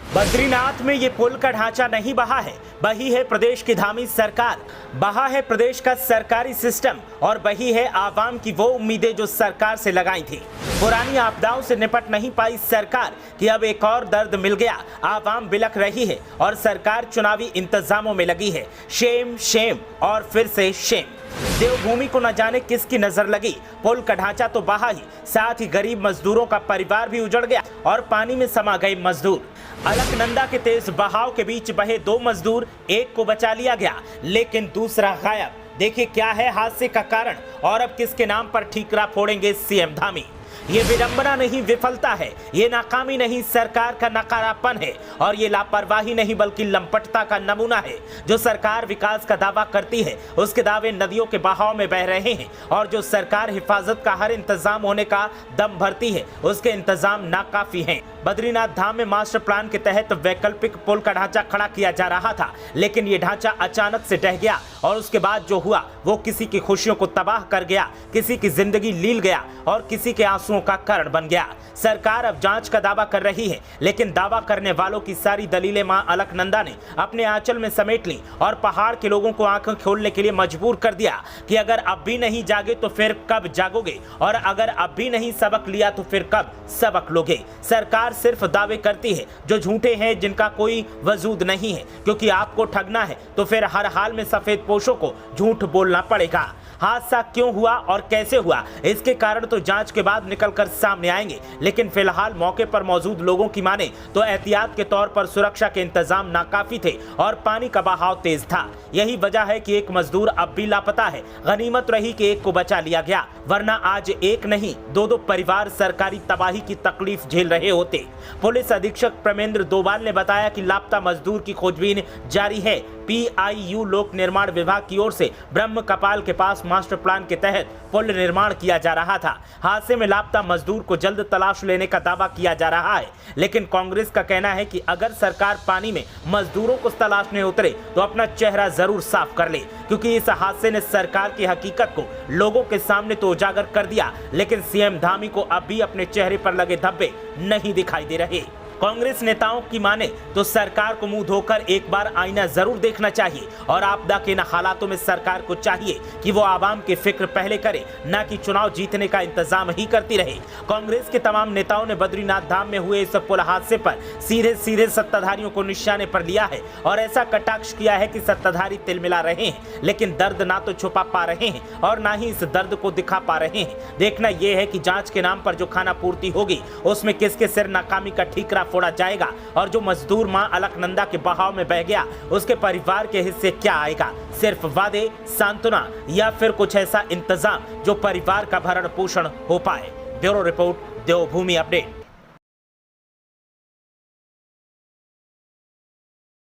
बद्रीनाथ में ये पुल का ढांचा नहीं बहा है, बही है प्रदेश की धामी सरकार, बहा है प्रदेश का सरकारी सिस्टम और बही है आवाम की वो उम्मीदें जो सरकार से लगाई थी। पुरानी आपदाओं से निपट नहीं पाई सरकार कि अब एक और दर्द मिल गया। आवाम बिलख रही है और सरकार चुनावी इंतजामों में लगी है। शेम शेम और फिर से शेम। देवभूमि को न जाने किसकी नजर लगी, पुल का ढांचा तो बहा ही, साथ ही गरीब मजदूरों का परिवार भी उजड़ गया और पानी में समा गए मजदूर। अलकनंदा के तेज बहाव के बीच बहे 2 मजदूर, एक को बचा लिया गया लेकिन दूसरा गायब। देखिए क्या है हादसे का कारण और अब किसके नाम पर ठीकरा फोड़ेंगे सीएम धामी। ये विडंबना नहीं विफलता है, ये नाकामी नहीं सरकार का नकारापन है और ये लापरवाही नहीं बल्कि लंपटता का नमूना है। जो सरकार विकास का दावा करती है उसके दावे नदियों के बहाव में बह रहे हैं और जो सरकार हिफाजत का हर इंतजाम होने का दम भरती है उसके इंतजाम नाकाफी हैं। बद्रीनाथ धाम में मास्टर प्लान के तहत वैकल्पिक पुल का ढांचा खड़ा किया जा रहा था लेकिन ये ढांचा अचानक से ढह गया और उसके बाद जो हुआ वो किसी की खुशियों को तबाह कर गया, किसी की जिंदगी लील गया और किसी के आंसुओं का कारण बन गया। सरकार अब जांच का दावा कर रही है लेकिन दावा करने वालों की सारी दलीलें मां अलकनंदा ने अपने आंचल में समेट ली और पहाड़ के लोगों को आंखें खोलने के लिए मजबूर कर दिया कि अगर अब भी नहीं जागे तो फिर कब जागोगे और अगर अब भी नहीं सबक लिया तो फिर कब सबक लोगे। सरकार सिर्फ दावे करती है जो झूठे हैं, जिनका कोई वजूद नहीं है, क्योंकि आपको ठगना है तो फिर हर हाल में सफेद पोशों को झूठ बोलना पड़ेगा। हादसा क्यों हुआ और कैसे हुआ इसके कारण तो जांच के बाद निकलकर सामने आएंगे, लेकिन फिलहाल मौके पर मौजूद लोगों की माने तो एहतियात के तौर पर सुरक्षा के इंतजाम नाकाफी थे और पानी का बहाव तेज था। यही वजह है कि एक मजदूर अब भी लापता है। गनीमत रही कि एक को बचा लिया गया, वरना आज एक नहीं 2-2 परिवार सरकारी तबाही की तकलीफ झेल रहे होते। पुलिस अधीक्षक प्रमेंद्र दोबाल ने बताया कि लापता मजदूर की खोजबीन जारी है। PIU लोक निर्माण विभाग की ओर से ब्रह्म कपाल के पास मास्टर प्लान के तहत पुल निर्माण किया जा रहा था। हादसे में लापता मजदूर को जल्द तलाश लेने का दावा किया जा रहा है, लेकिन कांग्रेस का कहना है कि अगर सरकार पानी में मजदूरों को तलाशने उतरे तो अपना चेहरा जरूर साफ कर ले, क्योंकि इस हादसे ने सरकार की हकीकत को लोगों के सामने तो उजागर कर दिया लेकिन सीएम धामी को अब भी अपने चेहरे पर लगे धब्बे नहीं दिखाई दे रहे। कांग्रेस नेताओं की माने तो सरकार को मुंह धोकर एक बार आईना जरूर देखना चाहिए और आपदा के इन हालातों में सरकार को चाहिए कि वो आवाम की फिक्र पहले करे, न कि चुनाव जीतने का इंतजाम ही करती रहे। कांग्रेस के तमाम नेताओं ने बद्रीनाथ धाम में हुए इस पुल हादसे पर सीधे सीधे सत्ताधारियों को निशाने पर लिया है और ऐसा कटाक्ष किया है कि सत्ताधारी तिलमिला रहे हैं लेकिन दर्द ना तो छुपा पा रहे हैं और ना ही इस दर्द को दिखा पा रहे हैं। देखना यह है कि जांच के नाम पर जो खाना पूर्ति होगी उसमें किसके सिर नाकामी का ठीकरा फोड़ा जाएगा और जो मजदूर मां अलकनंदा के बहाव में बह गया उसके परिवार के हिस्से क्या आएगा। सिर्फ वादे, सांत्वना या फिर कुछ ऐसा इंतजाम जो परिवार का भरण पोषण हो पाए। ब्यूरो रिपोर्ट, देवभूमि अपडेट।